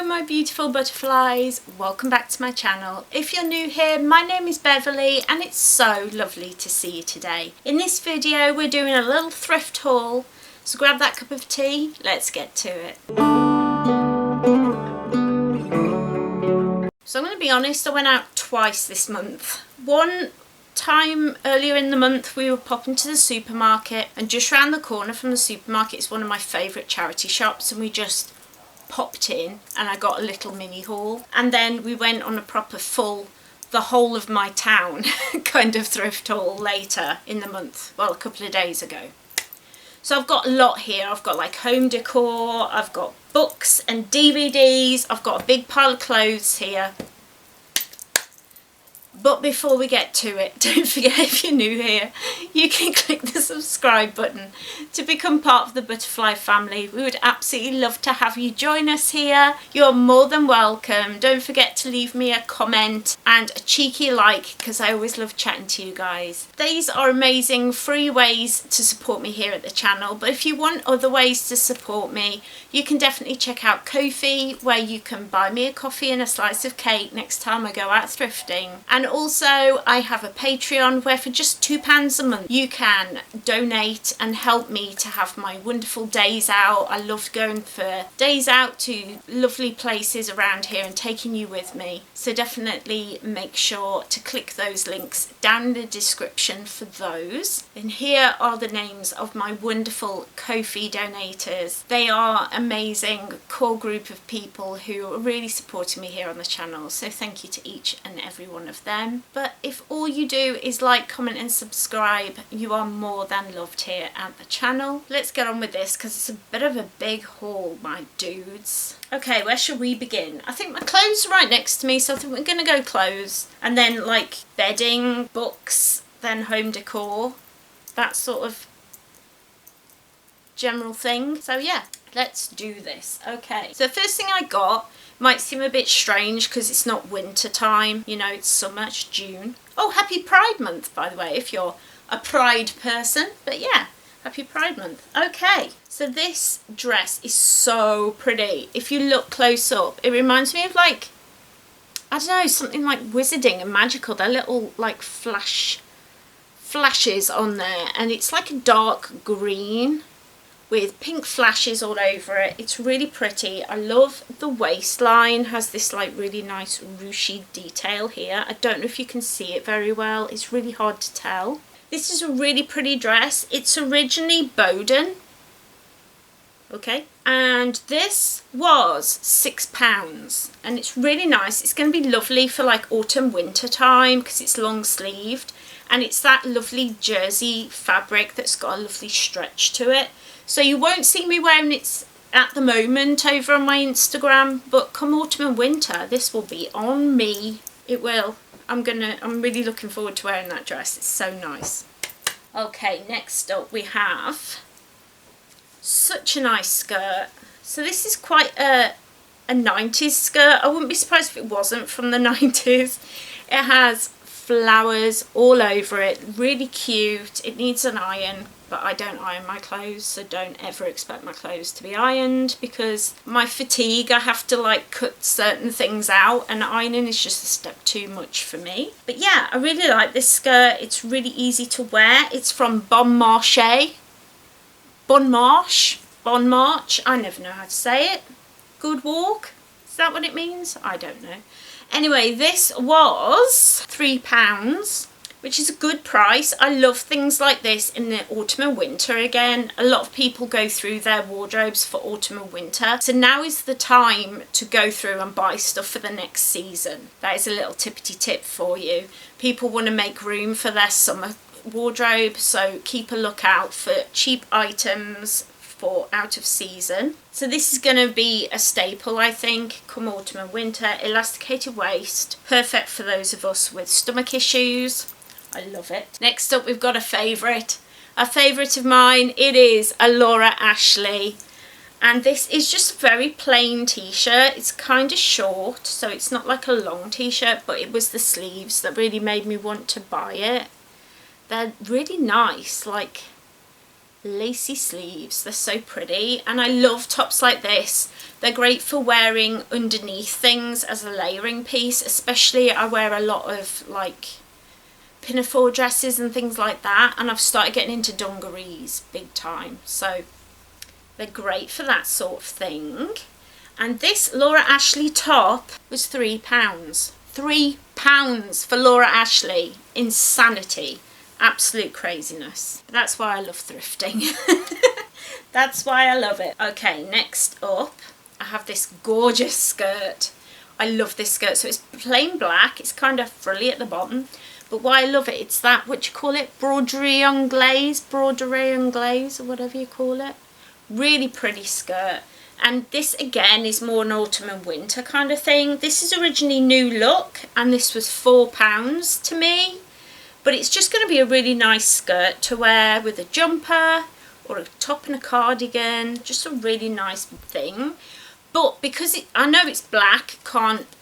Hello my beautiful butterflies, welcome back to my channel. If you're new here, my name is Beverly and it's so lovely to see you today. In this video we're doing a little thrift haul, so grab that cup of tea, let's get to it. So I'm going to be honest, I went out twice this month. One time earlier in the month we were popping to the supermarket, and just round the corner from the supermarket is one of my favourite charity shops, and we just popped in and I got a little mini haul, and then we went on a proper full the whole of my town kind of thrift haul later in the month, well, a couple of days ago. So I've got a lot here. I've got like home decor, I've got books and DVDs, I've got a big pile of clothes here. But before we get to it, don't forget, if you're new here, you can click the subscribe button to become part of the butterfly family. We would absolutely love to have you join us here. You're more than welcome. Don't forget to leave me a comment and a cheeky like, because I always love chatting to you guys. These are amazing free ways to support me here at the channel, but if you want other ways to support me, you can definitely check out Ko-fi, where you can buy me a coffee and a slice of cake next time I go out thrifting. And also I have a Patreon where for just £2 a month you can donate and help me to have my wonderful days out. I love going for days out to lovely places around here and taking you with me. So definitely make sure to click those links down in the description for those. And here are the names of my wonderful Ko-fi donators. They are amazing core group of people who are really supporting me here on the channel. So thank you to each and every one of them. But if all you do is like, comment and subscribe, you are more than loved here at the channel. Let's get on with this because it's a bit of a big haul, my dudes. Okay, where should we begin? I think my clothes are right next to me, so I think we're gonna go clothes, and then like bedding, books, then home decor, that sort of general thing. So yeah, let's do this. Okay, so the first thing I got might seem a bit strange because it's not winter time, you know, it's summer, it's June. Oh, happy Pride Month, by the way, if you're a Pride person. But yeah, happy Pride Month. Okay, so this dress is so pretty. If you look close up, it reminds me of like, I don't know, something like wizarding and magical. They're little like flashes on there, and it's like a dark green with pink flashes all over it. It's really pretty. I love the waistline, has this like really nice ruchy detail here. I don't know if you can see it very well, it's really hard to tell. This is a really pretty dress. It's originally Bowden, okay, and this was £6, and it's really nice. It's going to be lovely for like autumn winter time because it's long sleeved, and it's that lovely jersey fabric that's got a lovely stretch to it. So you won't see me wearing it at the moment over on my Instagram, but come autumn and winter, this will be on me. It will. I'm really looking forward to wearing that dress. It's so nice. Okay, next up we have such a nice skirt. So this is quite a 90s skirt. I wouldn't be surprised if it wasn't from the 90s. It has flowers all over it, really cute. It needs an iron, but I don't iron my clothes, so don't ever expect my clothes to be ironed, because my fatigue, I have to like cut certain things out, and ironing is just a step too much for me. But yeah, I really like this skirt. It's really easy to wear. It's from Bon Marche, I never know how to say it. Good walk, is that what it means? I don't know. Anyway, this was £3, which is a good price. I love things like this in the autumn and winter again. A lot of people go through their wardrobes for autumn and winter, so now is the time to go through and buy stuff for the next season. That is a little tippity tip for you. People want to make room for their summer wardrobe, so keep a lookout for cheap items for out of season. So this is going to be a staple, I think, come autumn and winter. Elasticated waist, perfect for those of us with stomach issues. I love it. Next up we've got a favourite of mine. It is a Laura Ashley, and this is just a very plain t-shirt. It's kind of short, so it's not like a long t-shirt, but it was the sleeves that really made me want to buy it. They're really nice, like lacy sleeves. They're so pretty, and I love tops like this. They're great for wearing underneath things as a layering piece, especially I wear a lot of like pinafore dresses and things like that, and I've started getting into dungarees big time, so they're great for that sort of thing. And this Laura Ashley top was £3. £3 for Laura Ashley. Insanity. Absolute craziness. But that's why I love thrifting. That's why I love it. Okay, next up, I have this gorgeous skirt. I love this skirt. So it's plain black. It's kind of frilly at the bottom. But why I love it, it's that, what you call it, broderie anglaise, or whatever you call it. Really pretty skirt. And this again is more an autumn and winter kind of thing. This is originally New Look, and this was £4 to me. But it's just going to be a really nice skirt to wear with a jumper or a top and a cardigan. Just a really nice thing. But because I know it's black,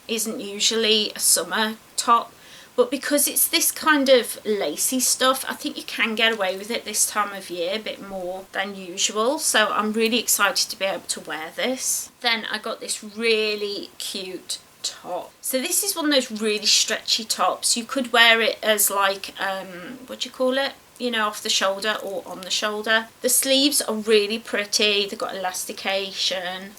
isn't usually a summer top. But because it's this kind of lacy stuff, I think you can get away with it this time of year a bit more than usual. So I'm really excited to be able to wear this. Then I got this really cute top. So this is one of those really stretchy tops. You could wear it as like, what do you call it? You know, off the shoulder or on the shoulder. The sleeves are really pretty. They've got elastication.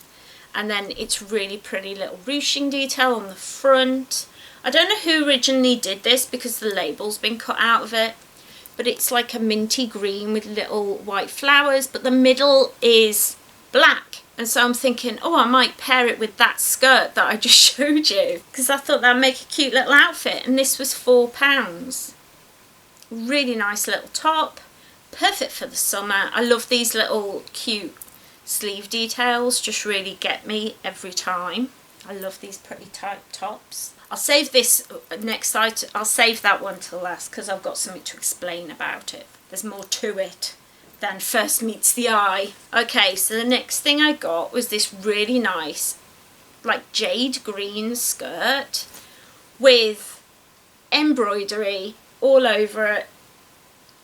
And then it's really pretty little ruching detail on the front. I don't know who originally did this because the label's been cut out of it, but it's like a minty green with little white flowers, but the middle is black. And so I'm thinking, oh, I might pair it with that skirt that I just showed you, because I thought that'd make a cute little outfit. And this was £4. Really nice little top, perfect for the summer. I love these little cute sleeve details, just really get me every time. I love these pretty tight tops. I'll save this next item. I'll save that one till last because I've got something to explain about it. There's more to it than first meets the eye. Okay, so the next thing I got was this really nice, like jade green skirt with embroidery all over it.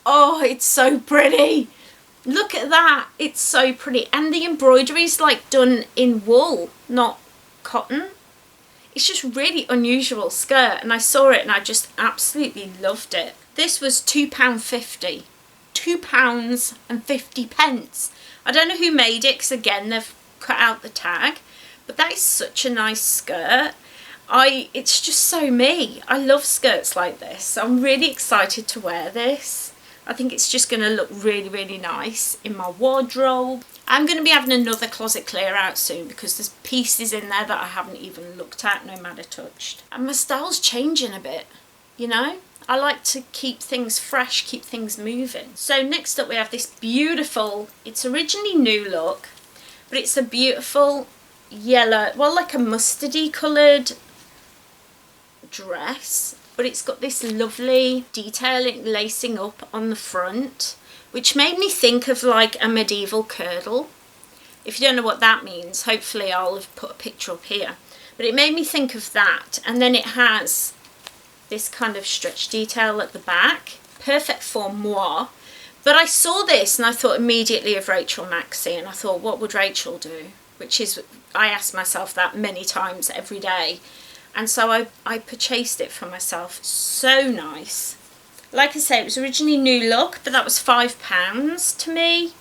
Oh, it's so pretty. Look at that. It's so pretty. And the embroidery's like done in wool, not cotton. It's just really unusual skirt, and I saw it and I just absolutely loved it. This was £2.50. £2.50. I don't know who made it because again they've cut out the tag, but that is such a nice skirt. It's just so me. I love skirts like this, so I'm really excited to wear this. I think it's just going to look really, really nice in my wardrobe. I'm going to be having another closet clear out soon because there's pieces in there that I haven't even looked at, no matter touched. And my style's changing a bit, you know? I like to keep things fresh, keep things moving. So next up we have this beautiful, it's originally New Look, but it's a beautiful yellow, well, like a mustardy coloured dress. But it's got this lovely detailing lacing up on the front, which made me think of like a medieval girdle. If you don't know what that means, hopefully I'll have put a picture up here. But it made me think of that. And then it has this kind of stretch detail at the back. Perfect for moi. But I saw this and I thought immediately of Rachel Maxey, and I thought, what would Rachel do? Which is, I ask myself that many times every day. And so I purchased it for myself. So nice. Like I say, it was originally New Look, but that was £5 to me.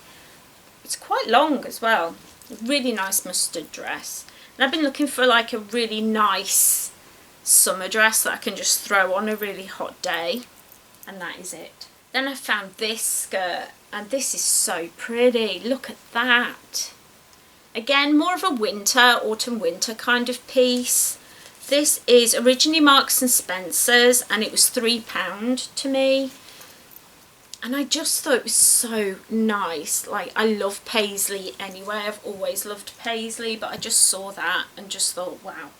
It's quite long as well. A really nice mustard dress. And I've been looking for like a really nice summer dress that I can just throw on a really hot day. And that is it. Then I found this skirt, and this is so pretty. Look at that. Again, more of a winter, autumn-winter kind of piece. This is originally Marks and Spencer's, and it was £3 to me. And I just thought it was so nice. Like, I love paisley anyway. I've always loved paisley, but I just saw that and just thought, wow,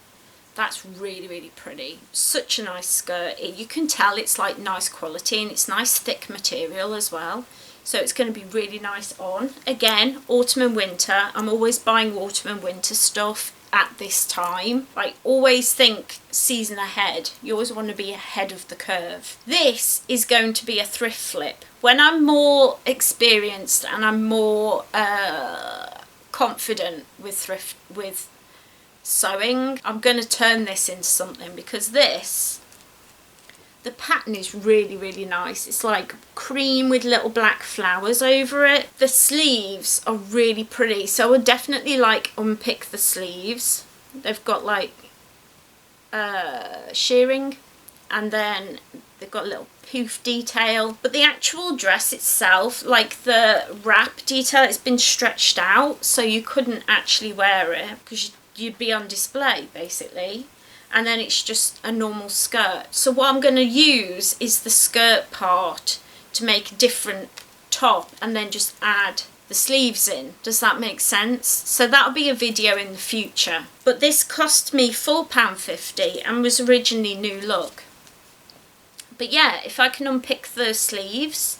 that's really, really pretty. Such a nice skirt. You can tell it's like nice quality, and it's nice thick material as well. So it's going to be really nice on. Again, autumn and winter. I'm always buying autumn and winter stuff at this time. Like, always think season ahead. You always want to be ahead of the curve. This is going to be a thrift flip. When I'm more experienced and I'm more confident with sewing, I'm going to turn this into something, because the pattern is really, really nice. It's like cream with little black flowers over it. The sleeves are really pretty, so I would definitely like unpick the sleeves. They've got like shearing, and then they've got a little poof detail. But the actual dress itself, like the wrap detail, it's been stretched out, so you couldn't actually wear it because you'd be on display basically. And then it's just a normal skirt. So what I'm going to use is the skirt part to make a different top, and then just add the sleeves in. Does that make sense? So that'll be a video in the future. But this cost me £4.50 and was originally new look. But yeah, if I can unpick the sleeves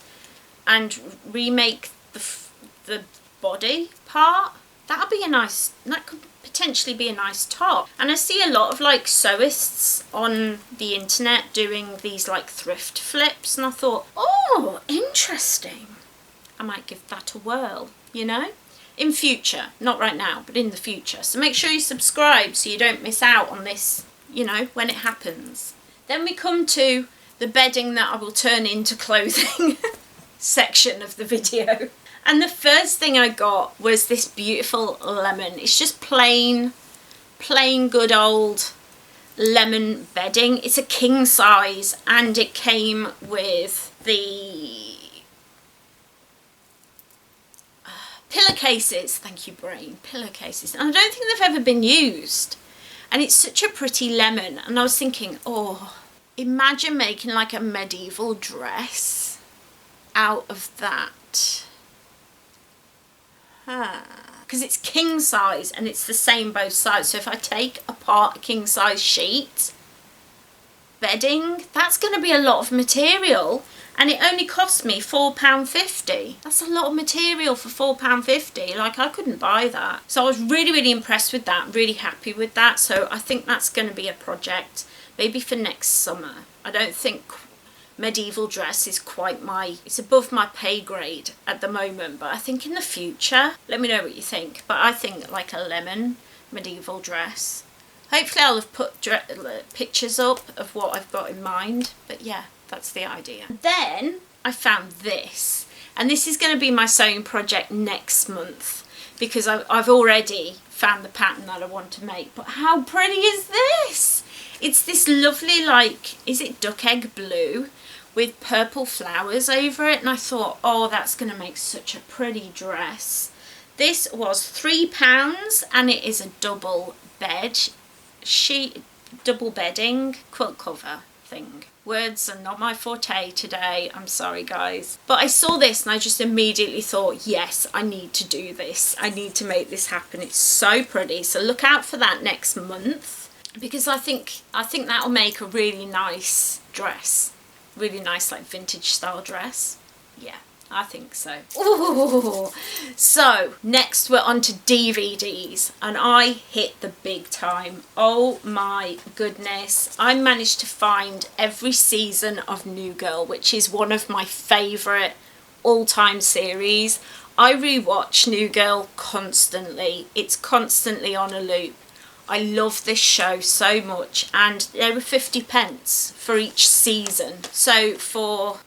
and remake the body part, that'll be a nice, that could potentially be a nice top. And I see a lot of like sewists on the internet doing these like thrift flips, and I thought, oh, interesting. I might give that a whirl, you know, in future, not right now, but in the future. So make sure you subscribe so you don't miss out on this, you know, when it happens. Then we come to the bedding that I will turn into clothing section of the video. And the first thing I got was this beautiful lemon. It's just plain good old lemon bedding. It's a king size, and it came with the pillowcases. Thank you, brain. Pillowcases. And I don't think they've ever been used. And it's such a pretty lemon. And I was thinking, oh, imagine making like a medieval dress out of that. Because it's king size and it's the same both sides. So if I take apart a king size sheet bedding, that's going to be a lot of material, and it only cost me £4.50. That's a lot of material for £4.50. Like, I couldn't buy that. So I was really impressed with that, really happy with that. So I think that's going to be a project maybe for next summer. I don't think medieval dress is quite it's above my pay grade at the moment, but I think in the future, let me know what you think. But I think like a lemon medieval dress. Hopefully I'll have put pictures up of what I've got in mind, but yeah, that's the idea. Then I found this, and this is going to be my sewing project next month, because I've already found the pattern that I want to make. But how pretty is this? It's this lovely, like, is it duck egg blue with purple flowers over it, and I thought, oh, that's going to make such a pretty dress. This was £3, and it is a double bed sheet, double bedding quilt cover thing. Words are not my forte today, I'm sorry guys. But I saw this and I just immediately thought, yes, I need to do this. I need to make this happen. It's so pretty. So look out for that next month, because I think that'll make a really nice dress. Really nice, like vintage style dress. Yeah, I think so. Ooh. So next we're on to DVDs, and I hit the big time. Oh my goodness. I managed to find every season of New Girl, which is one of my favourite all-time series. I rewatch New Girl constantly. It's constantly on a loop. I love this show so much, and they were 50p for each season. So for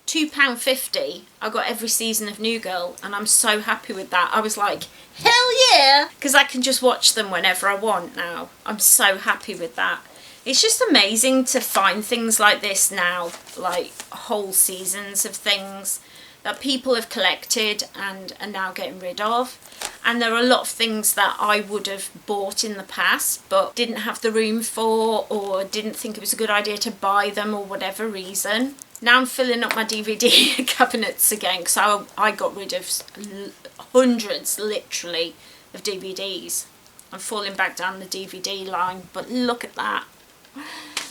£2.50 I got every season of New Girl, and I'm so happy with that. I was like, hell yeah, because I can just watch them whenever I want now. I'm so happy with that. It's just amazing to find things like this now, like whole seasons of things that people have collected and are now getting rid of. And there are a lot of things that I would have bought in the past but didn't have the room for, or didn't think it was a good idea to buy them, or whatever reason. Now I'm filling up my DVD cabinets again, because I got rid of hundreds, literally, of DVDs. I'm falling back down the DVD line, but look at that.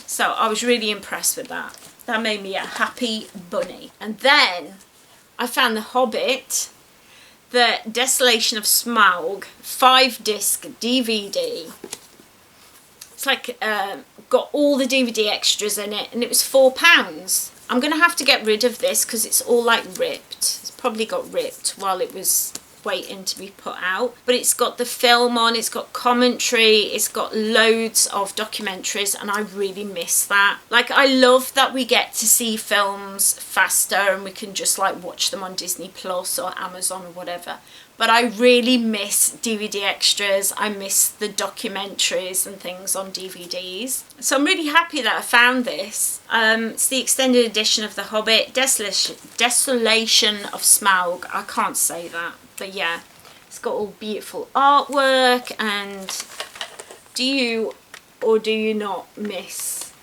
So I was really impressed with that. That made me a happy bunny. And then I found The Hobbit. the Desolation of Smaug 5-disc DVD. It's like got all the DVD extras in it, and it was £4. I'm gonna have to get rid of this because it's all like ripped. It's probably got ripped while it was waiting to be put out, but it's got the film on, it's got commentary, it's got loads of documentaries, and I really miss that. Like, I love that we get to see films faster and we can just like watch them on Disney Plus or Amazon or whatever, but I really miss DVD extras. I miss the documentaries and things on DVDs. So I'm really happy that I found this. It's the extended edition of The Hobbit, Desolation of Smaug. I can't say that. But yeah, it's got all beautiful artwork. And do you or do you not miss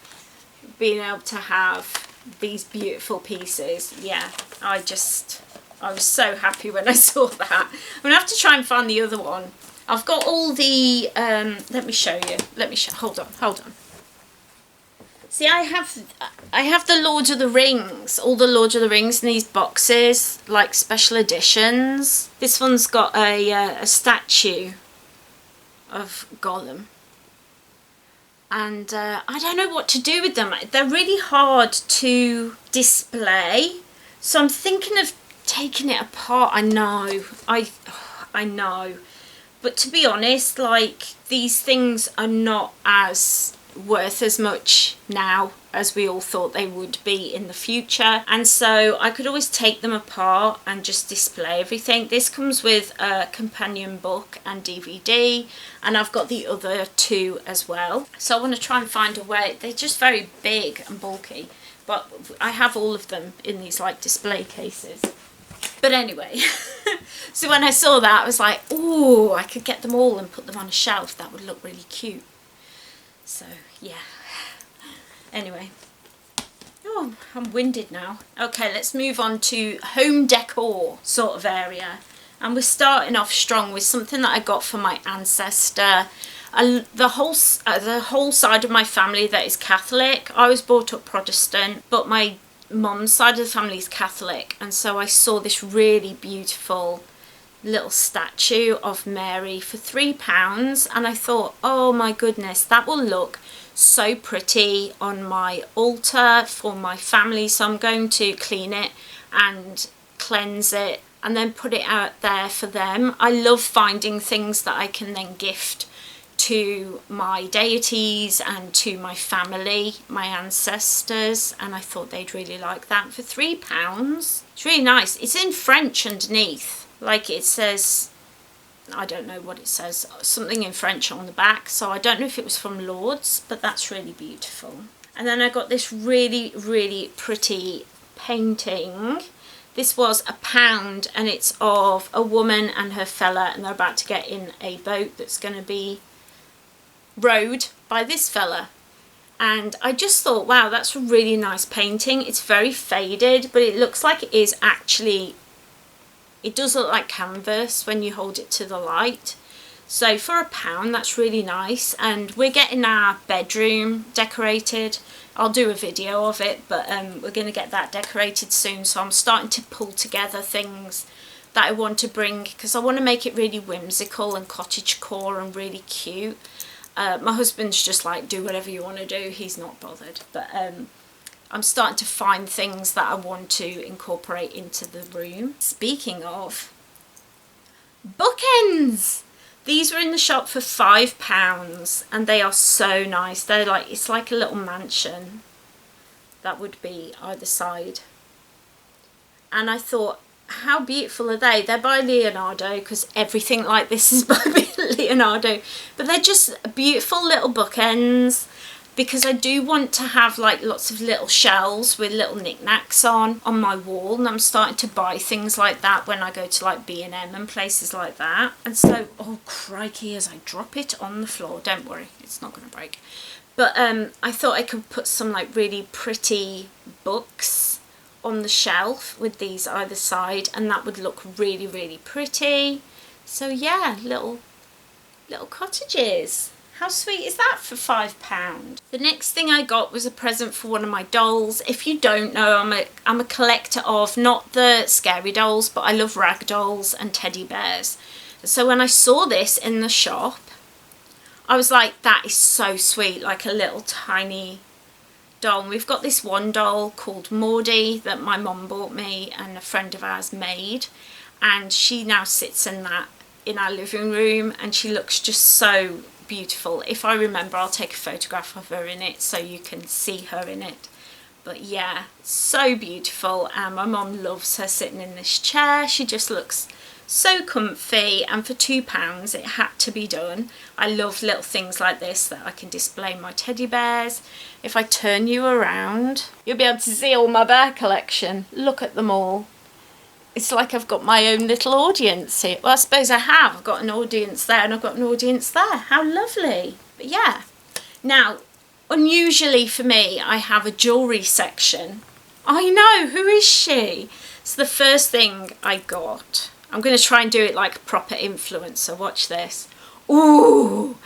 being able to have these beautiful pieces? Yeah, I was so happy when I saw that. I'm gonna have to try and find the other one. I've got all the let me show you. Hold on. See, I have the Lord of the Rings, all the Lord of the Rings in these boxes, like special editions. This one's got a statue of Gollum. And I don't know what to do with them. They're really hard to display. So I'm thinking of taking it apart. I know. But to be honest, like, these things are not as worth as much now as we all thought they would be in the future, and so I could always take them apart and just display everything. This comes with a companion book and DVD, and I've got the other two as well, so I want to try and find a way. They're just very big and bulky, but I have all of them in these like display cases. But anyway, so when I saw that, I was like, oh, I could get them all and put them on a shelf. That would look really cute. So yeah, anyway, oh, I'm winded now. Okay, let's move on to home decor sort of area, and we're starting off strong with something that I got for my ancestor. The whole side of my family that is Catholic. I was brought up Protestant, but my mum's side of the family is Catholic, and so I saw this really beautiful little statue of Mary for £3, and I thought, oh my goodness, that will look so pretty on my altar for my family. So I'm going to clean it and cleanse it and then put it out there for them. I love finding things that I can then gift to my deities and to my family, my ancestors, and I thought they'd really like that for £3. It's really nice. It's in French underneath. Like, it says, I don't know what it says, something in French on the back, so I don't know if it was from Lourdes, but that's really beautiful. And then I got this really, really pretty painting. This was £1, and it's of a woman and her fella, and they're about to get in a boat that's going to be rowed by this fella. And I just thought, wow, that's a really nice painting. It's very faded, but it looks like it is actually, it does look like canvas when you hold it to the light. So for £1, that's really nice. And we're getting our bedroom decorated. I'll do a video of it, but we're going to get that decorated soon. So I'm starting to pull together things that I want to bring, because I want to make it really whimsical and cottagecore and really cute. My husband's just like, do whatever you want to do. He's not bothered. But I'm starting to find things that I want to incorporate into the room. Speaking of bookends, these were in the shop for £5, and they are so nice. They're like, it's like a little mansion that would be either side. And I thought, how beautiful are they? They're by Leonardo, because everything like this is by Leonardo. But they're just beautiful little bookends, because I do want to have like lots of little shelves with little knickknacks on my wall, and I'm starting to buy things like that when I go to like B&M and places like that. And so, oh crikey, as I drop it on the floor, don't worry, it's not going to break. But I thought I could put some like really pretty books on the shelf with these either side, and that would look really, really pretty. So yeah, little cottages. How sweet is that for £5? The next thing I got was a present for one of my dolls. If you don't know, I'm a collector of not the scary dolls, but I love rag dolls and teddy bears. So when I saw this in the shop, I was like, that is so sweet, like a little tiny doll. And we've got this one doll called Maudie that my mum bought me and a friend of ours made, and she now sits in that in our living room, and she looks just so beautiful. If I remember, I'll take a photograph of her in it so you can see her in it. But yeah, so beautiful, and my mum loves her sitting in this chair. She just looks so comfy, and for £2 it had to be done. I love little things like this that I can display my teddy bears. If I turn you around, you'll be able to see all my bear collection. Look at them all. It's like I've got my own little audience here. Well, I suppose I have. I've got an audience there and I've got an audience there. How lovely. But yeah. Now, unusually for me, I have a jewellery section. I know, who is she? So the first thing I got, I'm going to try and do it like a proper influencer. Watch this. Ooh!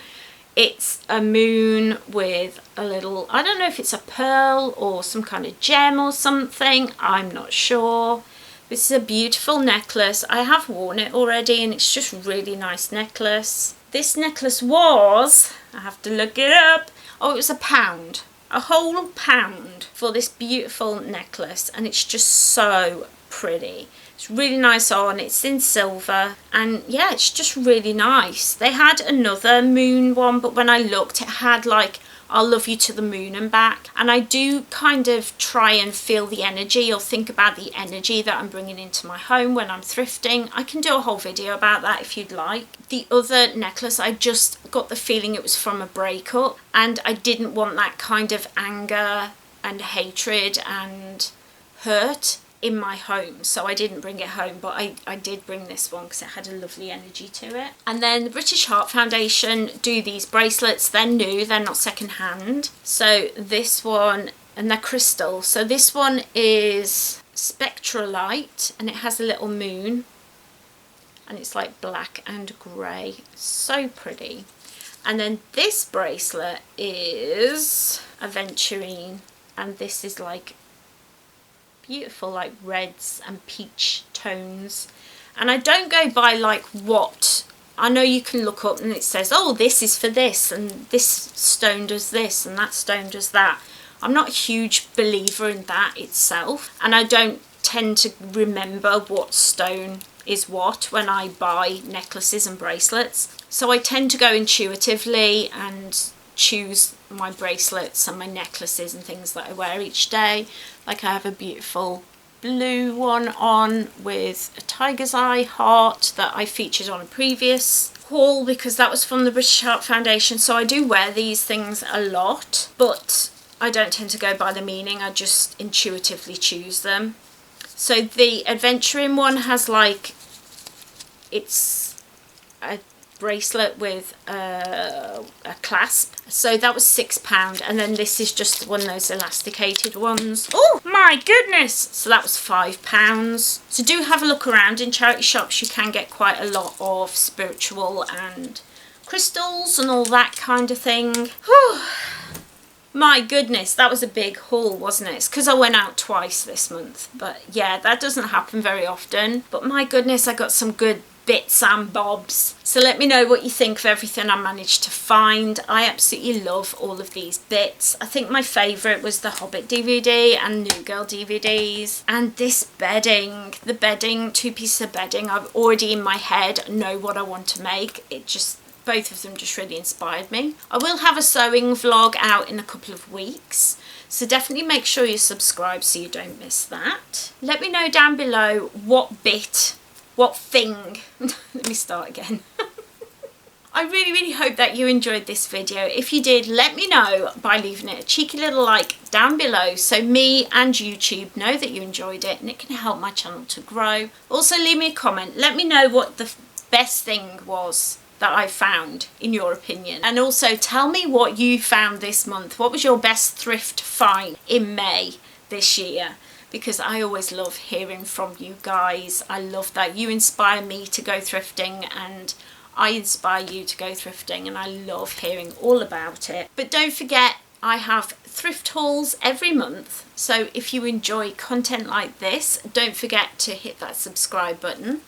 It's a moon with a little, I don't know if it's a pearl or some kind of gem or something. I'm not sure. This is a beautiful necklace. I have worn it already and it's just a really nice necklace. This necklace was, I have to look it up, oh, it was £1. A whole £1 for this beautiful necklace, and it's just so pretty. It's really nice on, it's in silver, and yeah, it's just really nice. They had another moon one, but when I looked, it had like I'll love you to the moon and back, and I do kind of try and feel the energy or think about the energy that I'm bringing into my home when I'm thrifting. I can do a whole video about that if you'd like. The other necklace, I just got the feeling it was from a breakup, and I didn't want that kind of anger and hatred and hurt in my home, so I didn't bring it home, but I did bring this one because it had a lovely energy to it. And then the British Heart Foundation do these bracelets. They're new, they're not second hand. So this one, and they're crystal, so this one is Spectralite and it has a little moon and it's like black and grey, so pretty. And then this bracelet is aventurine, and this is like beautiful, like reds and peach tones. And I don't go by like what, I know you can look up and it says, oh, this is for this and this stone does this and that stone does that. I'm not a huge believer in that itself, and I don't tend to remember what stone is what when I buy necklaces and bracelets, so I tend to go intuitively and choose my bracelets and my necklaces and things that I wear each day. Like I have a beautiful blue one on with a tiger's eye heart that I featured on a previous haul because that was from the British Heart Foundation. So I do wear these things a lot, but I don't tend to go by the meaning, I just intuitively choose them. So the adventuring one has like, it's a bracelet with a clasp, so that was £6, and then this is just one of those elasticated ones. Oh my goodness, so that was £5. So do have a look around in charity shops. You can get quite a lot of spiritual and crystals and all that kind of thing. Whew. My goodness, that was a big haul, wasn't it? It's because I went out twice this month, but yeah, that doesn't happen very often. But my goodness, I got some good bits and bobs. So let me know what you think of everything I managed to find. I absolutely love all of these bits. I think my favourite was the Hobbit DVD and New Girl DVDs. And this bedding, the bedding, 2 pieces of bedding, I've already in my head know what I want to make. It just, both of them just really inspired me. I will have a sewing vlog out in a couple of weeks, so definitely make sure you subscribe so you don't miss that. Let me know down below what bit, what thing, let me start again. I really hope that you enjoyed this video. If you did, let me know by leaving it a cheeky little like down below so me and YouTube know that you enjoyed it, and it can help my channel to grow. Also leave me a comment, let me know what the best thing was that I found in your opinion, and also tell me what you found this month. What was your best thrift find in May this year? Because I always love hearing from you guys. I love that you inspire me to go thrifting, and I inspire you to go thrifting, and I love hearing all about it. But don't forget, I have thrift hauls every month, so if you enjoy content like this, don't forget to hit that subscribe button,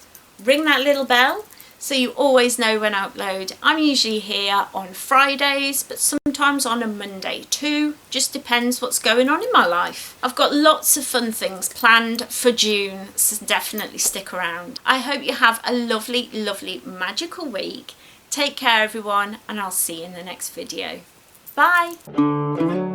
ring that little bell so you always know when I upload. I'm usually here on Fridays, but sometimes on a Monday too. Just depends what's going on in my life. I've got lots of fun things planned for June, so definitely stick around. I hope you have a lovely, lovely, magical week. Take care everyone, and I'll see you in the next video. Bye!